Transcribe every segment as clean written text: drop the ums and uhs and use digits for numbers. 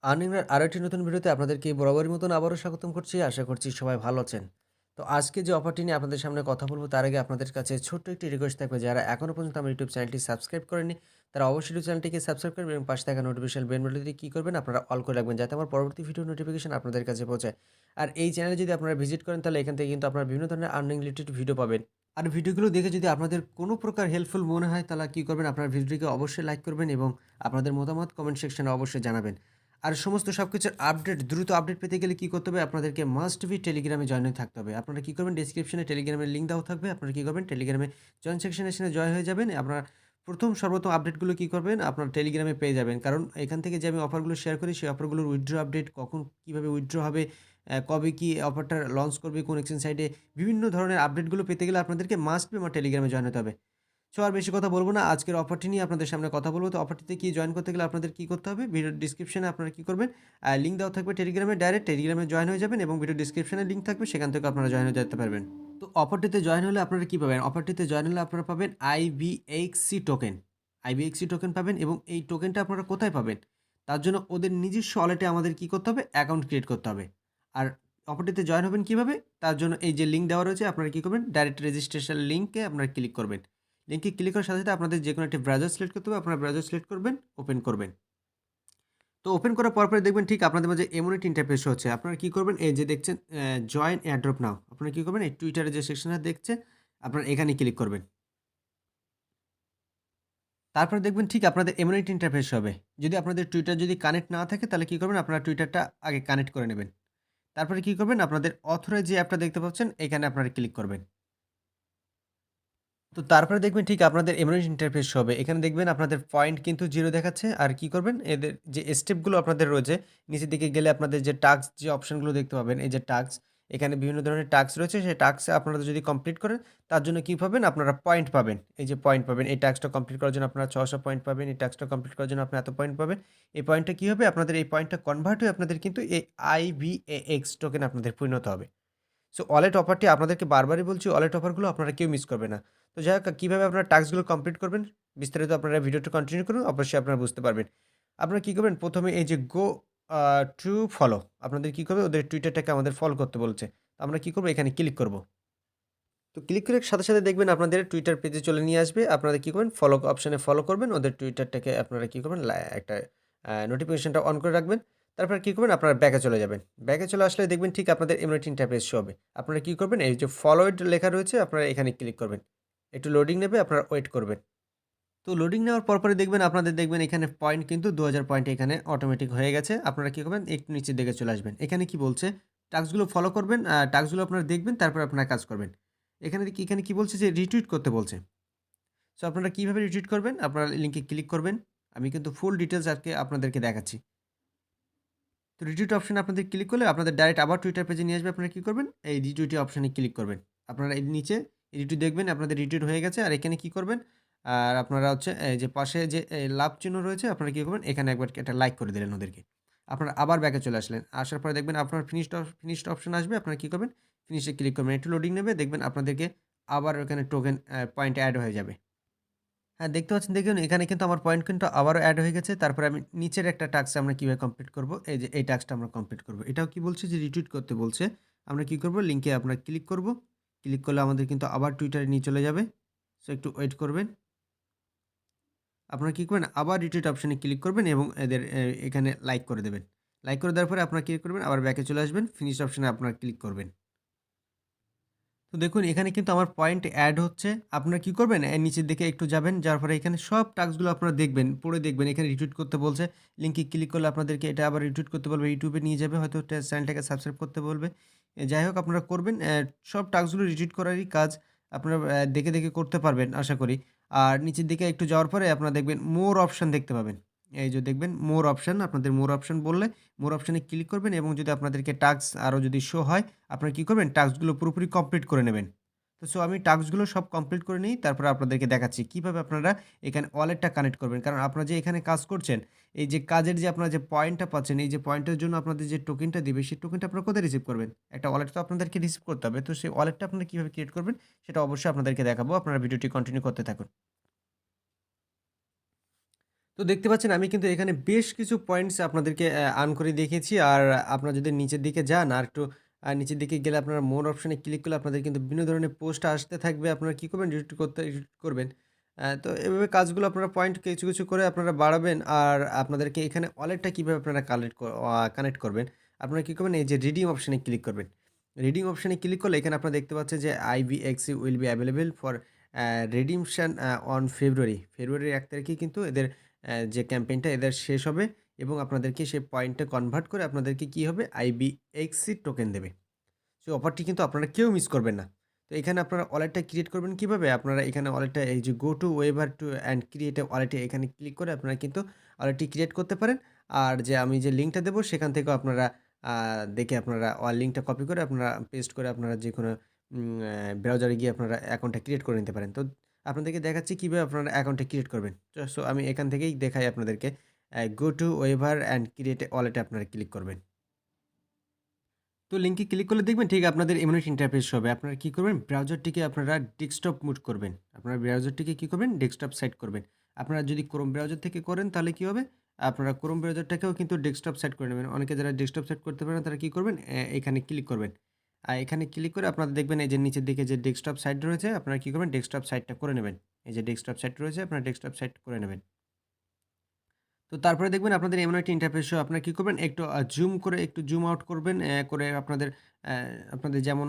আর্নিংয়ের আরও একটি নতুন ভিডিওতে আপনাদেরকে বরাবরের মতন আবারও স্বাগতম করছি। আশা করছি সবাই ভালো আছেন। তো আজকে যে অফারটি নিয়ে আপনাদের সামনে কথা বলব তার আগে আপনাদের কাছে ছোট্ট একটি রিকোয়েস্ট থাকবে, যারা এখনও পর্যন্ত আমার ইউটিউব চ্যানেলটি সাবস্ক্রাইব করেননি তারা অবশ্যই ইউটিউব চ্যানেলটিকে সাবস্ক্রাইব করবেন এবং পাশে থাকা নোটিফিকেশন বেল বাটনটি কী করবেন আপনারা অল করে রাখবেন, যাতে আমার পরবর্তী ভিডিও নোটিফিকেশন আপনাদের কাছে পৌঁছায়। আর এই চ্যানেলে যদি আপনারা ভিজিট করেন তাহলে এখান থেকে কিন্তু আপনারা বিভিন্ন ধরনের আর্নিং রিলেটেড ভিডিও পাবেন। আর ভিডিওগুলো দেখে যদি আপনাদের কোনো প্রকার হেল্পফুল মনে হয় তাহলে কী করবেন, আপনার ভিডিওটিকে অবশ্যই লাইক করবেন এবং আপনাদের মতামত কমেন্ট সেকশনে অবশ্যই জানাবেন। আর সমস্ত সবকিছুর আপডেট দ্রুত আপডেট পেতে গেলে কী করতে হবে, আপনাদেরকে মাস্ট বি টেলিগ্রামে জয়েন হয়ে থাকতে হবে। আপনারা কী করবেন, ডেসক্রিপশনে টেলিগ্রামের লিঙ্ক দেওয়া থাকবে। আপনারা কী করবেন, টেলিগ্রামে জয়েন সেকশনে এসে জয়েন হয়ে যাবেন। আপনার সর্বপ্রথম আপডেটগুলো কী করবেন, আপনার টেলিগ্রামে পেয়ে যাবেন। কারণ এখান থেকে যে আমি অফারগুলো শেয়ার করি সেই অফারগুলোর উইথড্র আপডেট, কখন কীভাবে উইথড্র হবে, কবে কী অফারটা লঞ্চ করবে, কোন এক্সচেঞ্জ সাইটে, বিভিন্ন ধরনের আপডেটগুলো পেতে গেলে আপনাদেরকে মাস্ট বি আমার টেলিগ্রামে জয়েন হতে হবে। সো আর বেশি কথা বলব না। আজকের অফারটি নিয়ে আপনাদের সামনে কথা বলব। তো অফারটিতে কি জয়েন করতে গেলে আপনাদের কি করতে হবে? ভিডিওর ডেসক্রিপশনে আপনারা কি করবেন? লিঙ্ক দেওয়া থাকবে টেলিগ্রামে, ডাইরেক্ট টেলিগ্রামে জয়েন হয়ে যাবেন এবং ভিডিওর ডেসক্রিপশনে লিঙ্ক থাকবে, সেখান থেকে আপনারা জয়েন হয়ে যেতে পারবেন। তো অফারটিতে জয়েন হলে আপনারা কি পাবেন? অফারটিতে জয়েন হলে আপনারা পাবেন IBXC টোকেন। IBXC টোকেন পাবেন এবং এই টোকেনটা আপনারা কোথায় পাবেন? তার জন্য ওদের নিজস্ব ওয়ালেটে আমাদের কি করতে হবে? অ্যাকাউন্ট ক্রিয়েট করতে হবে। আর অফারটিতে জয়েন হবেন কিভাবে? তার জন্য এই যে লিঙ্ক দেওয়া রয়েছে আপনারা কি করবেন? ডাইরেক্ট রেজিস্ট্রেশন লিঙ্কে আপনারা ক্লিক করবেন। লিঙ্কে ক্লিক করার সাথে সাথে আপনাদের যেকোনো একটি ব্রাউজার সিলেক্ট করতে হবে। আপনারা ব্রাউজার সিলেক্ট করবেন, ওপেন করবেন। তো ওপেন করার পরপরই দেখবেন ঠিক আপনাদের মাঝে এমন একটি ইন্টারফেস শো হচ্ছে। আপনারা কি করবেন, এই যে দেখছেন জয়েন এয়ারড্রপ নাও। আপনারা কি করবেন, এই টুইটারে যে সেকশনটা দেখছেন আপনারা এখানে ক্লিক করবেন। তারপরে দেখবেন ঠিক আপনাদের এমন একটি ইন্টারফেস হবে। যদি আপনাদের টুইটার যদি কানেক্ট না থাকে তাহলে কি করবেন, আপনারা টুইটারটা আগে কানেক্ট করে নেবেন। তারপরে কি করবেন, আপনাদের অথরাইজ যে অ্যাপটা দেখতে পাচ্ছেন এখানে আপনারা ক্লিক করবেন। তো তারপরে দেখবেন ঠিক আপনাদের এমন ইন্টারফেস হবে। এখানে দেখবেন আপনাদের পয়েন্ট কিন্তু 0 দেখাচ্ছে। আর কি করবেন, এদের যে স্টেপগুলো আপনাদের রয়েছে, নিচের দিকে গেলে আপনাদের যে টাস্ক যে অপশনগুলো দেখতে পাবেন, এই যে টাস্ক, এখানে বিভিন্ন ধরনের টাস্ক রয়েছে। সেই টাস্ক আপনারা যদি কমপ্লিট করেন তার জন্য কি পাবেন, আপনারা পয়েন্ট পাবেন। এই যে পয়েন্ট পাবেন, এই টাস্কটা কমপ্লিট করার জন্য আপনারা 600 পয়েন্ট পাবেন। এই টাস্কটা কমপ্লিট করার জন্য আপনি এত পয়েন্ট পাবেন। এই পয়েন্টটা কি হবে, আপনাদের এই পয়েন্টটা কনভার্ট হয়ে আপনাদের কিন্তু এই IBAX টোকেন আপনাদের পরিণত হবে। সো ওয়ালেট অফারটি আপনাদেরকে বারবারই বলছি, ওয়ালেট অফারগুলো আপনারা কেউ মিস করবে না। তো যাই হোক, কীভাবে আপনারা টাস্কগুলো কমপ্লিট করবেন বিস্তারিত আপনারা ভিডিওটা কন্টিনিউ করুন, অবশ্যই আপনারা বুঝতে পারবেন। আপনারা কী করবেন, প্রথমে এই যে গো টু ফলো, আপনাদের কী করবে, ওদের টুইটারটাকে আমাদের ফলো করতে বলছে। তো আমরা কী করবো, এখানে ক্লিক করব। তো ক্লিক করার সাথে সাথে দেখবেন আপনাদের টুইটার পেজে চলে নিয়ে আসবে। আপনারা কী করবেন, ফলো অপশানে ফলো করবেন। ওদের টুইটারটাকে আপনারা কী করবেন, একটা নোটিফিকেশনটা অন করে রাখবেন। তারপর কী করবেন, আপনারা ব্যাকে চলে যাবেন। ব্যাকে চলে আসলে দেখবেন ঠিক আপনাদের এমন একটি ইন্টারফেস শো হবে। আপনারা কী করবেন, এই যে ফলোড লেখা রয়েছে আপনারা এখানে ক্লিক করবেন। একটু লোডিং নেবে, আপনারা ওয়েট করবেন। তো লোডিং নেওয়ার পরপরই দেখবেন আপনাদের দেখবেন এখানে পয়েন্ট কিন্তু 2000 পয়েন্ট এখানে অটোমেটিক হয়ে গেছে। আপনারা কী করবেন, একটু নিচের দিকে চলে আসবেন। এখানে কি বলছে, টাস্কগুলো ফলো করবেন, টাস্কগুলো আপনারা দেখবেন, তারপর আপনারা কাজ করবেন। এখানে কি বলছে যে রিটুইট করতে বলছে। সো আপনারা কীভাবে রিটুইট করবেন, আপনারা লিঙ্কে ক্লিক করবেন। আমি কিন্তু ফুল ডিটেইলস আজকে আপনাদেরকে দেখাচ্ছি। তো রিটুইট অপশনে আপনাদের ক্লিক করলে আপনাদের ডাইরেক্ট আবার টুইটার পেজে নিয়ে আসবে। আপনারা কী করবেন, এই রিটুইট অপশনে ক্লিক করবেন। আপনারা এই নিচে রিটুইট দেখবেন আপনাদের রিটুইট হয়ে গেছে। আর এখানে কী করবেন, আর আপনারা হচ্ছে এই যে পাশে যে লাভ চিহ্ন রয়েছে আপনারা কী করবেন, এখানে একবার একটা লাইক করে দিলেন ওদেরকে। আপনারা আবার ব্যাকে চলে আসলেন। আসার পরে দেখবেন আপনার ফিনিশড অপশন আসবে। আপনারা কী করবেন, ফিনিশে ক্লিক করবেন। একটু লোডিং নেবে, দেখবেন আপনাদেরকে আবার ওখানে টোকেন পয়েন্ট অ্যাড হয়ে যাবে। হ্যাঁ, দেখতে পাচ্ছেন, দেখুন এখানে কিন্তু আমার পয়েন্ট কিন্তু আবারও এড হয়ে গেছে। তারপরে আমি নিচের একটা টাস্ক আমরা কিভাবে কমপ্লিট করব, এই যে এই টাস্কটা আমরা কমপ্লিট করব। এটাও কি বলছে যে রিটুইট করতে বলছে। আমরা কি করব, লিংকে আমরা ক্লিক করব। ক্লিক করলে আমাদের কিন্তু আবার টুইটারে নিয়ে চলে যাবে। সো একটু ওয়েট করবেন। আপনারা কি করবেন, আবার রিটুইট অপশনে ক্লিক করবেন এবং এদের এখানে লাইক করে দেবেন। লাইক করে দেওয়ার পরে আপনারা কি করবেন, আবার ব্যাকে চলে আসবেন। ফিনিশ অপশনে আপনারা ক্লিক করবেন। তো দেখুন এখানে কিন্তু আমার পয়েন্ট অ্যাড হচ্ছে। আপনারা কি করবেন, নিচের দিকে একটু যাবেন, যাওয়ার পরে এখানে সব টাস্কগুলো আপনারা দেখবেন, পড়ে দেখবেন। এখানে রিটুইট করতে বলছে, লিঙ্কে ক্লিক করলে আপনাদেরকে এটা আবার রিটুইট করতে বলবে, ইউটিউবে নিয়ে যাবে, হয়তো চ্যানেলটাকে সাবস্ক্রাইব করতে বলবে। যাই হোক আপনারা করবেন, সব টাস্কগুলো রিটুইট করারই কাজ। আপনারা দেখে দেখে করতে পারবেন আশা করি। আর নিচের দিকে একটু যাওয়ার পরে আপনারা দেখবেন মোর অপশান দেখতে পাবেন। এই যে দেখবেন মোর অপশান, আপনাদের মোর অপশান বললে মোর অপশানে ক্লিক করবেন এবং যদি আপনাদেরকে টাস্ক আরও যদি শো হয়, আপনারা কী করবেন, টাস্কগুলো পুরোপুরি কমপ্লিট করে নেবেন। তো সো আমি টাস্কগুলো সব কমপ্লিট করে নিই, তারপরে আপনাদেরকে দেখাচ্ছি কীভাবে আপনারা এখানে ওয়ালেটটা কানেক্ট করবেন। কারণ আপনারা যে এখানে কাজ করছেন, এই যে কাজের যে আপনারা যে পয়েন্টটা পাচ্ছেন, এই যে পয়েন্টের জন্য আপনাদের যে টোকেনটা দিবে, সেই টোকেনটা আপনারা কোথায় রিসিভ করবেন? একটা ওয়ালেট তো আপনাদেরকে রিসিভ করতে হবে। তো সেই ওয়ালেটটা আপনারা কীভাবে ক্রিয়েট করবেন, সেটা অবশ্যই আপনাদেরকে দেখাবো। আপনারা ভিডিওটি কন্টিনিউ করতে থাকুন। তো দেখতে পাচ্ছেন আমি কিন্তু এখানে বেশ কিছু পয়েন্টস আপনাদেরকে আর্ন করে দেখিয়েছি। আর আপনারা যদি নিচের দিকে যান আর একটু নিচের দিকে গেলে আপনারা মোর অপশনে ক্লিক করলে আপনাদের কিন্তু বিভিন্ন ধরনের পোস্ট আসতে থাকবে। আপনারা কি করবেন? এডিট করবেন। তো এভাবে কাজগুলো আপনারা পয়েন্ট কিছু করে আপনারা বাড়াবেন। আর আপনাদেরকে এখানে ওয়ালেটটা কিভাবে আপনারা কানেক্ট করবেন? আপনারা কি করবেন? এই যে রিডিম অপশনে ক্লিক করবেন। রিডিম অপশনে ক্লিক করলে এখানে আপনারা দেখতে পাচ্ছেন যে IBXC will be available for redemption on February. ফেব্রুয়ারির ১ তারিখেই কিন্তু এদের যে ক্যাম্পেইনটা এদের শেষ হবে এবং আপনাদেরকে সেই পয়েন্টে কনভার্ট করে আপনাদেরকে কি হবে? IBXC টোকেন দেবে। সেই অফারটি কিন্তু আপনারা কেউ মিস করবেন না। তো এখানে আপনারা ওয়ালেটটা ক্রিয়েট করবেন কিভাবে? আপনারা এখানে ওয়ালেটটা এই যে go to waver to and create a ওয়ালেটে এখানে ক্লিক করে আপনারা কিন্তু ওয়ালেটটি ক্রিয়েট করতে পারেন। আর যে আমি যে লিঙ্কটা দেবো সেখান থেকেও আপনারা আ দেখে আপনারা লিঙ্কটা কপি করে আপনারা পেস্ট করে আপনারা যেকোনো ব্রাউজারে গিয়ে আপনারা অ্যাকাউন্টটা ক্রিয়েট করে নিতে পারেন। তো আপনাদেরকে দেখাচ্ছি কিভাবে আপনারা অ্যাকাউন্টটা ক্রিয়েট করবেন। সো আমি এখান থেকেই দেখাই আপনাদেরকে। Go to waver and create a ওয়ালেটে আপনারা ক্লিক করবেন। তো লিঙ্কে ক্লিক করলে দেখবেন ঠিক আপনাদের এমন একটা ইন্টারফেস হবে। আপনারা কি করবেন? ব্রাউজারটিকে আপনারা ডেস্কটপ মুড করবেন। আপনারা ব্রাউজারটিকে কি করবেন? ডেস্কটপ সাইড করবেন। আপনারা যদি ক্রোম ব্রাউজার থেকে করেন তাহলে কি হবে? আপনারা ক্রোম ব্রাউজারটাকেও কিন্তু ডেস্কটপ সেট করে নেবেন। অনেকে যারা ডেস্কটপ সেট করতে পারেন না তারা কি করবেন? এখানে ক্লিক করবেন। এখানে ক্লিক করে আপনারা দেখবেন এই যে নিচের দিকে যে ডেস্কটপ সাইট রয়েছে আপনারা কি করবেন? ডেস্কটপ সাইটটা করে নেবেন। এই যে ডেস্কটপ সাইট রয়েছে আপনারা ডেস্কটপ সাইট করে নেবেন। তো তারপরে দেখবেন আপনাদের এমন একটা ইন্টারফেস শো আপনারা কি করবেন একটু জুম করে একটু জুম আউট করবেন করে অ্যা আপনাদের যেমন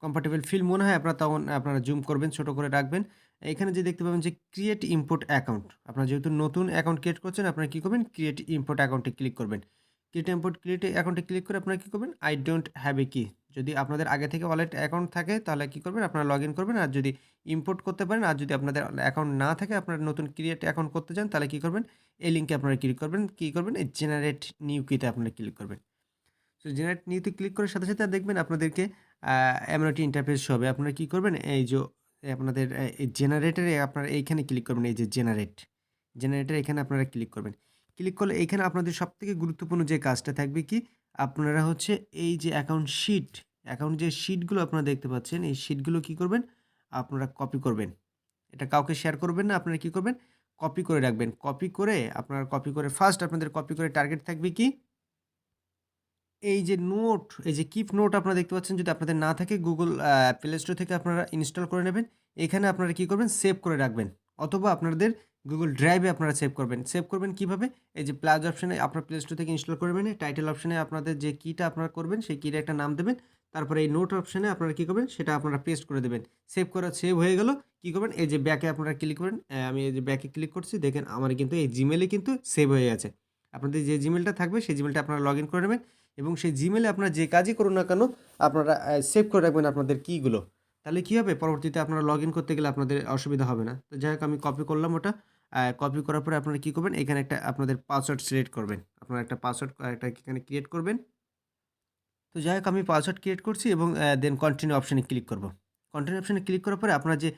কমফোর্টেবল ফিল মনে হয় আপনারা তখন আপনারা জুম করবেন, ছোট করে রাখবেন। এখানে যে দেখতে পাবেন যে ক্রিয়েট ইম্পোর্ট অ্যাকাউন্ট। আপনারা যেহেতু নতুন অ্যাকাউন্ট ক্রিয়েট করছেন আপনারা কি করবেন? ক্রিয়েট ইম্পোর্ট অ্যাকাউন্টে ক্লিক করবেন। ক্রিয়েট অ্যাকাউন্টে ক্লিক করে আপনারা কি করবেন? আই ডোন্ট হ্যাভ এ কি। যদি আপনাদের আগে থেকে ওয়ালেট অ্যাকাউন্ট থাকে তাহলে কি করবেন? আপনারা লগইন করবেন। আর যদি ইম্পোর্ট করতে পারেন আর যদি আপনাদের অ্যাকাউন্ট না থাকে আপনারা নতুন ক্রিয়েট অ্যাকাউন্ট করতে চান তাহলে কি করবেন? এই লিঙ্কে আপনারা ক্লিক করবেন। কি করবেন? এই জেনারেট নিউ কিতে আপনারা ক্লিক করবেন। সো জেনারেট নিউতে ক্লিক করার সাথে দেখবেন আপনাদেরকে আ এমন একটি ইন্টারফেস হবে। আপনারা কি করবেন? এই যে আপনাদের এই জেনারেটরে আপনারা এইখানে ক্লিক করবেন। এই যে জেনারেট। জেনারেটর এখানে আপনারা ক্লিক করবেন। ক্লিক করলে এইখানে আপনাদের সবথেকে গুরুত্বপূর্ণ যে কাজটা থাকবে কি? আপনারা হচ্ছে এই যে অ্যাকাউন্ট যে শিটগুলো আপনারা দেখতে পাচ্ছেন, এই শিটগুলো কি করবেন? আপনারা কপি করবেন। এটা কাউকে শেয়ার করবেন না। আপনারা কি করবেন? কপি করে রাখবেন। কপি করে ফার্স্ট আপনাদের কপি করে টার্গেট থাকবে কি? এই যে নোট, এই যে কিপ নোট আপনারা দেখতে পাচ্ছেন যদি আপনাদের না থাকে Google Play Store থেকে আপনারা ইনস্টল করে নেবেন। এখানে আপনারা কি করবেন? সেভ করে রাখবেন। অথবা আপনাদের Google Drive এ আপনারা সেভ করবেন। সেভ করবেন কিভাবে? এই যে প্লাস অপশনে আপনার Play Store থেকে ইনস্টল করবেন। টাইটেল অপশনে আপনাদের যে কিটা আপনারা করবেন সেই কির একটা নাম দেবেন। তারপরে এই নোট অপশনে আপনারা কি করবেন? সেটা আপনারা পেস্ট করে দেবেন। সেভ হয়ে গেল। কি করবেন? এই যে ব্যাকে আপনারা ক্লিক করবেন। আমি এই যে ব্যাকে ক্লিক করছি। দেখেন আমার কিন্তু এই Gmail এ কিন্তু সেভ হয়ে গেছে। আপনাদের যে Gmail টা থাকবে সেই Gmail টা আপনারা লগইন করে নেবেন। এবং সেই জিমেলে আপনারা যে কাজই করুন না কেন আপনারা সেভ করে রাখবেন আপনাদের কিগুলো। তাহলে কি হবে? পরবর্তীতে আপনারা লগইন করতে গেলে আপনাদের অসুবিধা হবে না। তো যাই হোক আমি কপি করলাম ওটা। কপি করার পরে আপনারা কি করবেন? এখানে একটা আপনাদের পাসওয়ার্ড সিলেক্ট করবেন। আপনারা একটা পাসওয়ার্ড একটা এখানে ক্রিয়েট করবেন। তো যাই হোক আমি পাসওয়ার্ড ক্রিয়েট করছি এবং দেন কন্টিনিউ অপশনে ক্লিক করব। কন্টিনিউ অপশনে ক্লিক করার পরে আপনার যে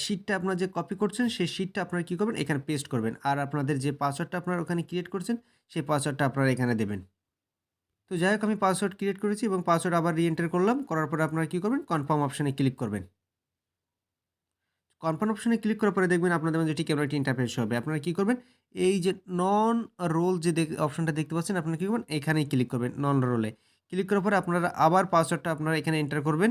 শিটটা আপনারা যে কপি করছেন সেই শিটটা আপনারা কি করবেন? এখানে পেস্ট করবেন। আর আপনাদের যে পাসওয়ার্ডটা আপনারা ওখানে ক্রিয়েট করছেন সেই পাসওয়ার্ডটা আপনারা এখানে দেবেন। তো যাই হোক আমি পাসওয়ার্ড ক্রিয়েট করেছি এবং পাসওয়ার্ড আবার রি-এন্টার করলাম। করার পরে আপনারা কি করবেন? কনফার্ম অপশনে ক্লিক করবেন। কনফার্ম অপশনে ক্লিক করার পরে দেখবেন আপনাদের মাঝে ঠিক এমন একটি ইন্টারফেস হবে। আপনারা কি করবেন? এই যে নন রোল যে অপশনটা দেখতে পাচ্ছেন আপনারা কি করবেন? এখানেই ক্লিক করবেন নন রোলে। ক্লিক করার পরে আপনারা আবার পাসওয়ার্ডটা আপনারা এখানে এন্টার করবেন।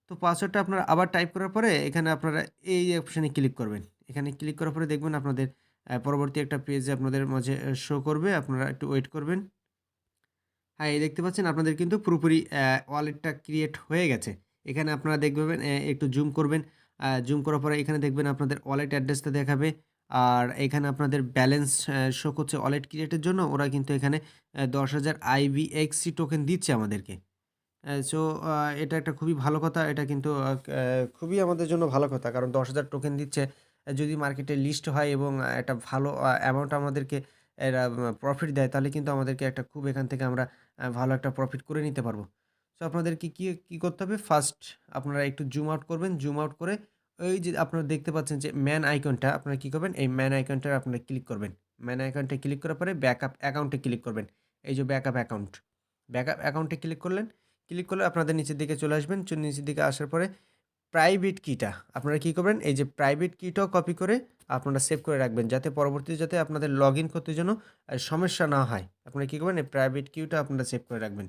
তো পাসওয়ার্ডটা আপনারা আবার টাইপ করার পরে এখানে আপনারা এই অপশনে ক্লিক করবেন। এখানে ক্লিক করার পরে দেখবেন আপনাদের পরবর্তী একটা পেজ আপনাদের মাঝে শো করবে। আপনারা একটু ওয়েট করবেন। হ্যাঁ, এই দেখতে পাচ্ছেন আপনাদের কিন্তু পুরোপুরি ওয়ালেটটা ক্রিয়েট হয়ে গেছে। এখানে আপনারা দেখবেন একটু জুম করবেন। জুম করার পরে এখানে দেখবেন আপনাদের ওয়ালেট অ্যাড্রেসটা দেখাবে। আর এখানে আপনাদের ব্যালেন্স শো করছে ওয়ালেট ক্রিয়েটের জন্য। ওরা কিন্তু এখানে ১০,০০০ IBXC টোকেন দিচ্ছে আমাদেরকে। সো এটা একটা খুবই ভালো কথা। এটা কিন্তু খুবই আমাদের জন্য ভালো কথা। কারণ ১০,০০০ টোকেন দিচ্ছে। যদি মার্কেটে লিস্ট হয় এবং একটা ভালো অ্যামাউন্ট আমাদেরকে এরা প্রফিট দেয় তাহলে কিন্তু আমাদেরকে একটা খুব এখান থেকে আমরা ভালো একটা প্রফিট করে নিতে পারবো। সো আপনাদেরকে কি করতে হবে? ফার্স্ট আপনারা একটু জুম আউট করবেন। জুম আউট করে ওই যে আপনারা দেখতে পাচ্ছেন যে ম্যান আইকনটা আপনারা কি করবেন? এই ম্যান আইকনটা আপনারা ক্লিক করবেন। ম্যান আইকনটা ক্লিক করার পরে ব্যাকআপ অ্যাকাউন্টে ক্লিক করবেন। এই যে ব্যাকআপ অ্যাকাউন্ট। ব্যাকআপ অ্যাকাউন্টে ক্লিক করলেন। ক্লিক করলে আপনাদের নিচের দিকে চলে আসবেন। নিচের দিকে আসার পরে প্রাইভেট কিটা আপনারা কী করবেন, এই যে প্রাইভেট কিটাও কপি করে আপনারা সেভ করে রাখবেন, যাতে পরবর্তীতে যাতে আপনাদের লগ ইন করতে যেন সমস্যা না হয়। আপনারা কী করবেন, এই প্রাইভেট কিটা আপনারা সেভ করে রাখবেন।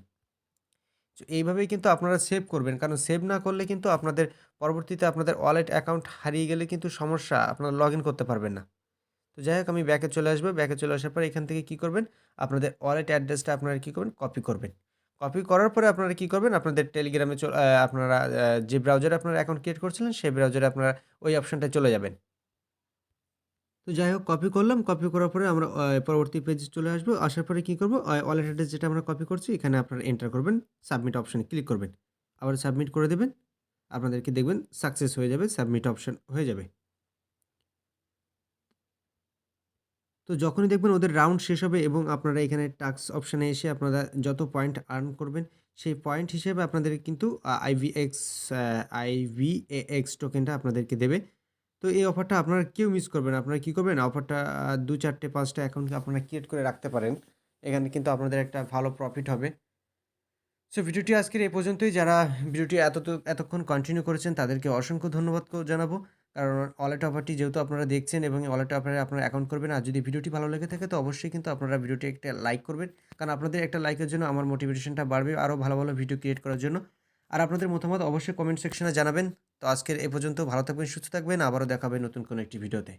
তো এইভাবেই কিন্তু আপনারা সেভ করবেন, কারণ সেভ না করলে কিন্তু আপনাদের পরবর্তীতে আপনাদের ওয়ালেট অ্যাকাউন্ট হারিয়ে গেলে কিন্তু সমস্যা, আপনারা লগ ইন করতে পারবেন না। তো যাই হোক, আমি ব্যাকে চলে আসবো। ব্যাকে চলে আসার পরে এখান থেকে কী করবেন, আপনাদের ওয়ালেট অ্যাড্রেসটা আপনারা কী করবেন, কপি করবেন। কপি করার পরে আপনারা কী করবেন, আপনাদের টেলিগ্রামে আপনারা যে ব্রাউজারে আপনারা অ্যাকাউন্ট ক্রিয়েট করছিলেন সেই ব্রাউজারে আপনারা ওই অপশনটায় চলে যাবেন। তো যাই হোক, কপি করলাম। কপি করার পরে আমরা পরবর্তী পেজে চলে আসবো। আসার পরে কী করব, ওয়ালেট অ্যাড্রেস যেটা আমরা কপি করছি এখানে আপনারা এন্টার করবেন। সাবমিট অপশনে ক্লিক করবেন। আবার সাবমিট করে দেবেন। আপনাদেরকে দেখবেন সাকসেস হয়ে যাবে, সাবমিট অপশন হয়ে যাবে। তো যখনই দেখবেন ওদের রাউন্ড শেষ হবে এবং আপনারা এখানে টাস্ক অপশানে এসে আপনারা যত পয়েন্ট আর্ন করবেন সেই পয়েন্ট হিসেবে আপনাদের কিন্তু আইভিএএক্স টোকেনটা আপনাদেরকে দেবে। তো এই অফারটা আপনারা কেউ মিস করবেন না। আপনারা কী করবেন, অফারটা ২, ৪টে, ৫টা অ্যাকাউন্ট আপনারা ক্রিয়েট করে রাখতে পারেন। এখানে কিন্তু আপনাদের একটা ভালো প্রফিট হবে। সো ভিডিওটি আজকের এই পর্যন্তই। যারা ভিডিওটি এতক্ষণ কন্টিনিউ করেছেন তাদেরকে অসংখ্য ধন্যবাদ জানাবো। কারণ ওয়ালেট অফারটি যেহেতু আপনারা দেখছেন এবং ওয়ালেট অফারে আপনারা অ্যাকাউন্ট করবেন। আর যদি ভিডিওটি ভালো লেগে থাকে তো অবশ্যই কিন্তু আপনারা ভিডিওটি একটা লাইক করবেন। কারণ আপনাদের একটা লাইকের জন্য আমার মোটিভেশনটা বাড়বে আরও ভালো, ভালো ভিডিও ক্রিয়েট করার জন্য। আর আপনাদের মতামত অবশ্যই কমেন্ট সেকশনে জানাবেন। তো আজকের এ পর্যন্ত, ভালো থাকবেন, সুস্থ থাকবেন। আবারও দেখা হবে নতুন কোনো একটি ভিডিওতে।